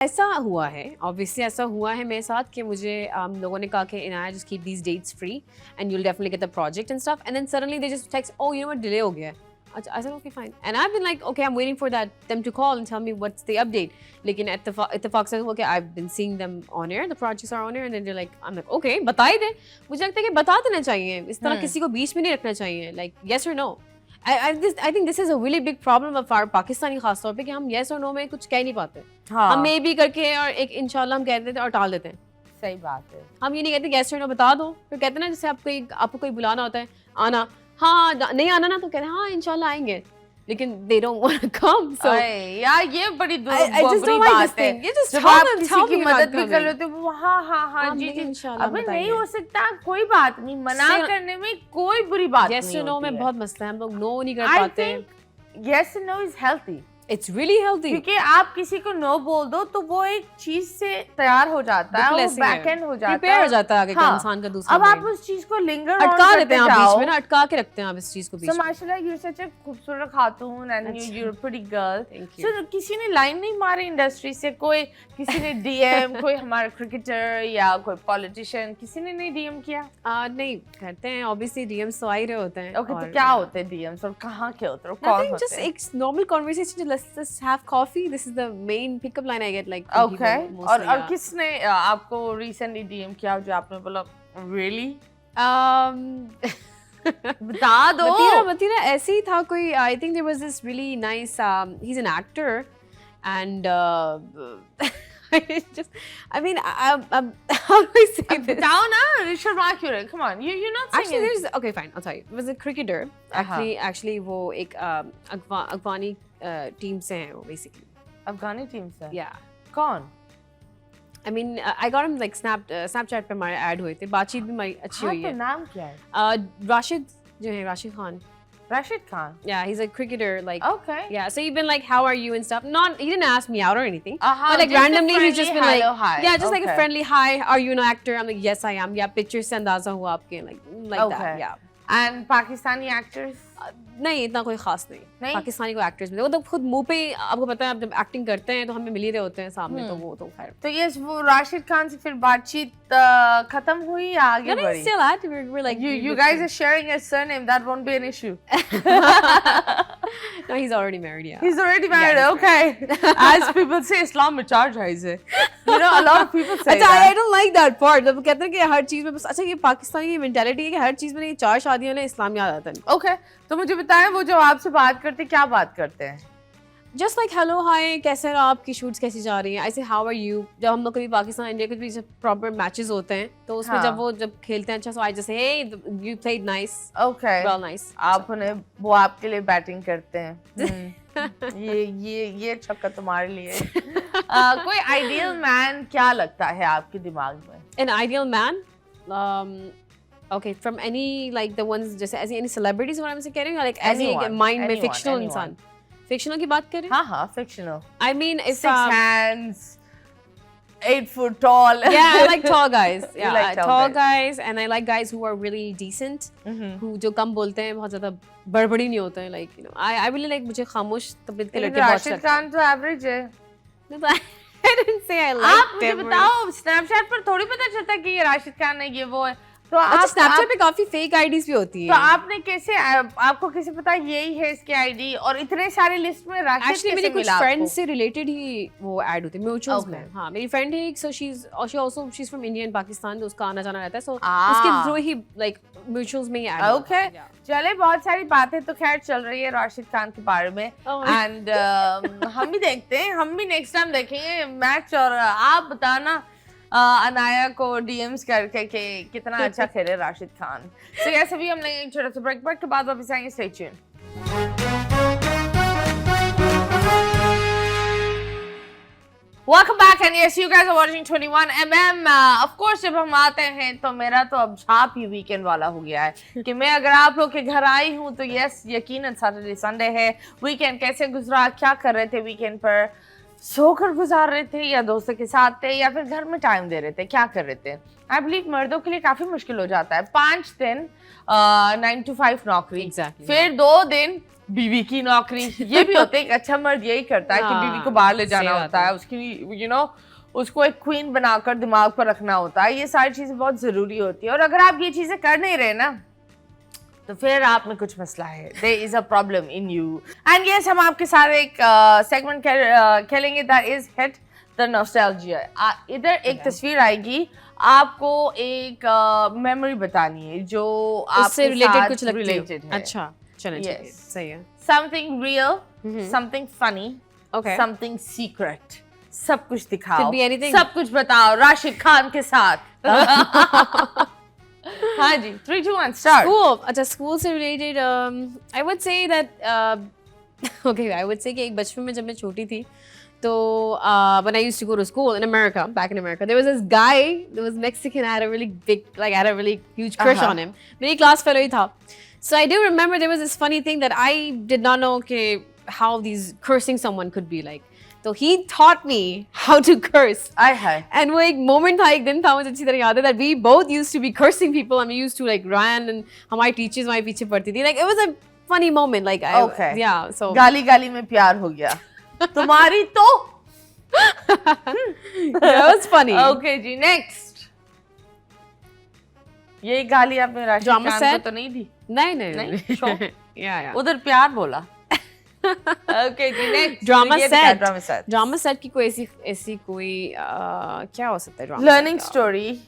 ऐसा हुआ है, ऑब्वियसली ऐसा हुआ है मेरे साथ कि मुझे लोगों ने कहा कि Inaya just keep these dates free and you'll definitely get the project and stuff and then suddenly they just text oh you know what delay हो गया है. अच्छा I said okay fine and I have been like okay I am waiting for that them to call and tell me what's the update. लेकिन इत्तेफाक से okay I have been seeing them on air, the projects are on air and then they like I am like okay बता ही दे. मुझे लगता है कि बता देना चाहिए, इस तरह किसी को बीच में नहीं रखना चाहिए. लाइक येस और no. I think this is a really big problem of our Pakistani खास तौर पे कि हम yes और no में कुछ कह नहीं पाते. हाँ. हम maybe करके और एक इंशाल्लाह हम कह देते हैं और टाल देते हैं. सही बात है. हम ये नहीं कहते yes और no बता दो. फिर कहते हैं ना जैसे आपको कोई बुलाना होता है आना, हाँ नहीं आना ना तो कहते हैं हाँ इंशाल्लाह आएंगे. लेकिन they don't want to come. So यार ये बड़ी I just don't like this thing. ये just जब आप किसी की मदद भी कर लेते हो हाँ जी अबे नहीं हो सकता, कोई बात नहीं, मना करने में कोई बुरी बात नहीं होती है. yes और no में बहुत मसला है, हम लोग no नहीं कर पाते. yes and no is healthy. It's really healthy. क्योंकि आप किसी को नो बोल दो तो वो एक चीज से तैयार हो जाता है, वो बैक एंड हो जाता है, प्रिपेयर हो जाता है आगे का इंसान का दूसरा. अब आप उस चीज को लिंगर अटका लेते हैं, आप बीच में ना अटका के रखते हैं आप इस चीज को बीच में. So माशाल्लाह you're such a खूबसूरत खातून and you're a pretty girl. Thank you. So किसी ने लाइन नहीं मारी इंडस्ट्री से, कोई किसी ने डीएम कोई हमारा क्रिकेटर या कोई पॉलिटिशियन किसी ने नहीं डीएम किया? नहीं करते हैं ऑब्वियसली, डीएम्स तो आ ही रहे होते हैं. ओके तो क्या होते हैं डीएम्स और कहाँ के होते हैं, कौन होते हैं? Just एक normal conversation, let's just have coffee. This is the main pickup line I get like. Okay. और किसने आपको recently डीएम किया जो आपने बोला really? बता दो. बतीरा ऐसे ही था कोई. I think there was this really nice. He's an actor, and I mean, how do I say this? बताओ ना, Rishabh Makhura. Come on, you're not saying. Actually, there's okay, fine. I'll tell you. It was a cricketer. Actually, वो एक अफगानी team से हैं वो basically. अफगानी team से? Yeah. कौन? I mean, I got him like Snapchat पे हमारे ऐड हुए थे, बातचीत भी हमारी अच्छी हुई है. नाम क्या है? राशिद जो है, Rashid Khan. Rashid Khan. Yeah, he's a cricketer. Like, okay. Yeah, so he's been like, "How are you?" and stuff. He didn't ask me out or anything. But like randomly, he's just been like, hi. Yeah, just like a friendly hi. Are you an actor? I'm like, yes, I am. Yeah, pictures से अंदाजा हुआ आपके like that. Yeah. And Pakistani actors? नहीं इतना कोई खास नहीं. पाकिस्तानी को एक्टर्स में वो तो खुद मुंह पे आपको पता है, आप जब एक्टिंग करते हैं तो हमें मिल ही रहे होते हैं सामने, तो वो तो खैर. तो ये वो राशिद खान से फिर बातचीत खत्म हुई या आगे बढ़ी? Still at we're like you guys are sharing a surname, that won't be an issue. No, he's already married. Yeah, he's already married. Yeah, okay. As people say, Islam में चार जायज़ है. You know, a lot of people say that. I don't like that part. जब कहते हैं कि हर चीज में बस, अच्छा ये पाकिस्तानी की मेंटालिटी है कि हर चीज में ये चार शादियों ने इस्लाम याद आता है. Okay, तो मुझे बताएं वो जो आपसे बात करते क्या बात करते हैं? Just like hello hi, कैसे हैं आपकी शूट्स कैसी जा रही हैं? I say how are you? जब हम लोग कभी पाकिस्तान इंडिया के बीच प्रॉपर मैचेस होते हैं तो उसमें जब खेलते हैं अच्छा, so I just say hey you played nice. Okay. Well nice. आप उन्हें वो आपके लिए बैटिंग करते हैं. ये छक्का तुम्हारे लिए. कोई आइडियल मैन क्या लगता है आपके दिमाग में? An ideal man? Okay, from any like the ones जैसे any celebrities what I'm saying कह रही हूँ, like any mind में fictional इंसान. Fictional की बात कर रहे हैं? हाँ, fictional. I mean, if 6 hands, 8 foot tall. Yeah, I like tall guys. Yeah, like tall guys, and I like guys who are really decent, who जो कम बोलते हैं, बहुत ज़्यादा बड़बड़ी नहीं होते हैं. Like you know, I really like मुझे खामोश तबीयत के लड़के बहुत अच्छे लगते हैं. राशिद खान तो average है. I didn't say I like. आप मुझे बताओ, Snapchat पर थोड़ी पता चलता कि ये राशिद खान है, ये वो है. तो अच्छा स्नैपचैट पे काफी फेक आईडीज भी होती है. तो आपने कैसे, आपको कैसे पता यही है इसकी आईडी और इतने सारे लिस्ट में राशिद कैसे मिला? मेरी कुछ फ्रेंड्स से रिलेटेड ही वो ऐड होते हैं म्यूचुअल्स में. हाँ मेरी फ्रेंड है एक, so she is from India and Pakistan, तो उसका आना जाना रहता है, सो उसके थ्रू ही लाइक म्यूचुअल्स में ही ऐड. ओके चले, बहुत सारी बातें तो खैर चल रही है राशिद खान के बारे में एंड हम भी देखते हैं, हम भी नेक्स्ट टाइम देखेंगे मैच. और आप बताना अनाया को डीएम्स करके कि कितना अच्छा खेले राशिद खान. तो यस अभी हम लेंगे एक छोटा सा ब्रेक के बाद वापस आएंगे. Stay tune. Welcome back and yes you guys are watching 21mm. Of course जब हम आते हैं तो मेरा तो अब छाप ही वीकेंड वाला हो गया है कि मैं अगर आप लोग के घर आई हूँ तो यस यकीनन सैटरडे संडे है. वीकेंड कैसे गुजरा, क्या कर रहे थे वीकेंड पर? सोकर गुजार रहे थे या दोस्तों के साथ थे या फिर घर में टाइम दे रहे थे, क्या कर रहे थे? आई बिलीव मर्दों के लिए काफी मुश्किल हो जाता है. 5 दिन 9 to 5 नौकरी, फिर 2 दिन बीवी की नौकरी, ये भी होता है। एक अच्छा मर्द यही करता है कि बीवी को बाहर ले जाना होता है, उसकी उसको एक क्वीन बनाकर दिमाग पर रखना होता है। ये सारी चीजें बहुत जरूरी होती है, और अगर आप ये चीजें कर नहीं रहे ना, तो फिर आप में कुछ मसला है। There is a problem in you. And yes, हम आपके साथ एक सेगमेंट खेलेंगे, that is hit the nostalgia. इधर एक तस्वीर आएगी, आपको एक मेमोरी बतानी है जो आपसे रिलेटेड कुछ रिलेटेड है। अच्छा, चलो ठीक है, सही है। Something real, something funny, Okay. something secret. सब कुछ दिखाओ, Could be anything. सब कुछ बताओ राशिद खान के साथ। हाँ जी, 3, 2, 1, start. School, अच्छा school से related, I would say that, okay, I would say कि एक बचपन में जब मैं छोटी थी, तो when I used to go to school in America, back in America, there was this guy that was Mexican. I had a really big, like, I had a really huge crush on him. मेरी class fellow ही था. So I do remember there was this funny thing that I did not know how these cursing someone could be like. So he taught me how to curse. I hi. And वो एक moment था, एक दिन था, मुझे अच्छी तरह याद है, that we both used to be cursing people and we used to like run, and हमारी teachers हमारे पीछे पड़ती थी. Like it was a funny moment. Like Okay. yeah. So गाली गाली में प्यार हो गया तुम्हारी तो। that was funny. ओके जी, नेक्स्ट। ये गाली आपने राशिद Drama खान को set? तो नहीं दी? नहीं नहीं, sure. yeah. उधर प्यार बोला। ओके जी, next. Drama set, drama set, drama set की कोई ऐसी कोई क्या हो सकता है drama learning story.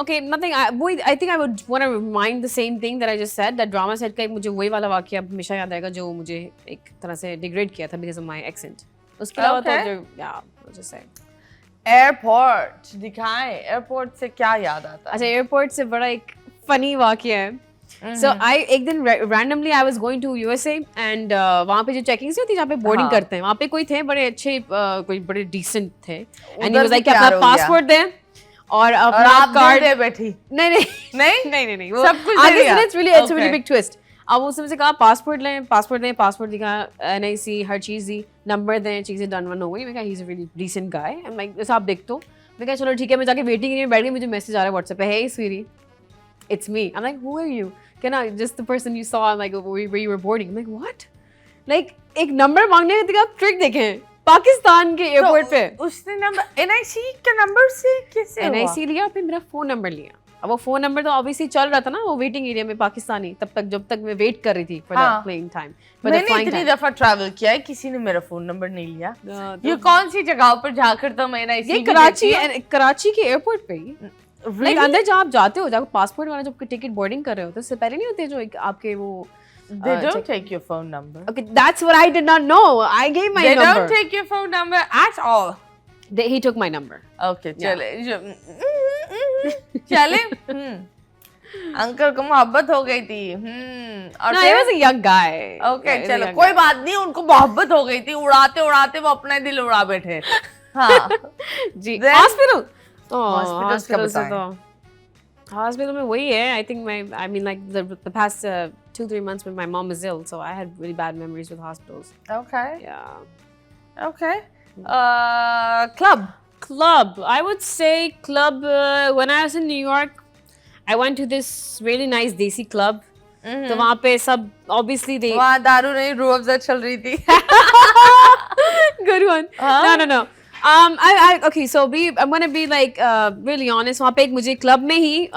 Okay, nothing. I think I would want to remind the same thing that I just said. That drama set का एक मुझे वही वाला वाक़या हमेशा याद आएगा जो मुझे एक तरह से डिग्रेड किया था because of my accent. उसके अलावा तो Okay. जो I'll just say. एयरपोर्ट दिखाएं, एयरपोर्ट से क्या याद आता है? अच्छा, एयरपोर्ट से बड़ा एक फनी वाक़या है. So एक दिन randomly I was going to USA and वहाँ पे जो चेकिंग होती है जहाँ पे बोर्डिंग करते हैं, वहाँ पे कोई थे बड़े अच्छे, कोई बड़े डिसेंट थे, and he was like अपना पासपोर्ट दे और अपना कार्ड दे बैठी। नहीं वो सब कुछ आगे दे दिया? से it's really big twist. अब उसने मुझसे कहा पासपोर्ट लें, पासपोर्ट दिखा, NIC हर चीज़ दी, नंबर दें, चीज़ें डन वन हो गई. मैं कहा he's a really decent guy. I'm like जैसा आप देख तो, मैं कहा चलो ठीक है. मैं जाके वेटिंग एरिया में बैठ गई, मुझे मैसेज आ रहा है व्हाट्सएप पे, hey sweetie, it's me. I'm like, who are you? Can I just the person you saw? I'm like, where you were boarding. I'm like, what? Like एक नंबर मांगने के आप ट्रिक देखें पाकिस्तान के एयरपोर्ट पे. उसने नंबर NIC के number से कैसे हुआ? NIC लिया, फिर मेरा फोन नंबर लिया. अब वो फोन नंबर तो ऑब्वियसली चल रहा था ना वो वेटिंग एरिया में पाकिस्तानी, तब तक जब तक मैं वेट कर रही थी फॉर द प्लेइंग टाइम. मैंने इतनी दफा ट्रैवल किया है, किसी ने मेरा फोन नंबर नहीं लिया. तो ये कौन सी जगह पर जाकर तुम NIC? ये कराची के एयरपोर्ट पे ही. लाइक अंदर जब आप जाते हो, जब पासपोर्ट वाला जब टिकट बोर्डिंग कर रहे हो तो उससे पहले नहीं होते जो आपके वो They don't take your phone number. Okay, that's what I did not know. I gave my number. They don't take your phone number at all. He took my number. Okay, चले चले. अंकल को मोहब्बत हो गई थी. No, he was a young guy. Okay, चलो कोई बात नहीं, उनको मोहब्बत हो गई थी. उड़ाते उड़ाते वो अपना दिल उड़ा बैठे. हाँ जी. Hospital. Hospital से तो Hospital में वही है. I mean like the past 2-3 months when my mom was ill, so I had really bad memories with hospitals. Okay. Yeah. Okay. Club. I would say club. When I was in New York, I went to this really nice desi club. तो वहाँ पे सब obviously they. वहाँ दारू नहीं, रूह अफ़ज़ा चल रही थी. Good one. No. Okay, so I'm gonna be like really honest. वहाँ पे एक मुझे क्लब में ही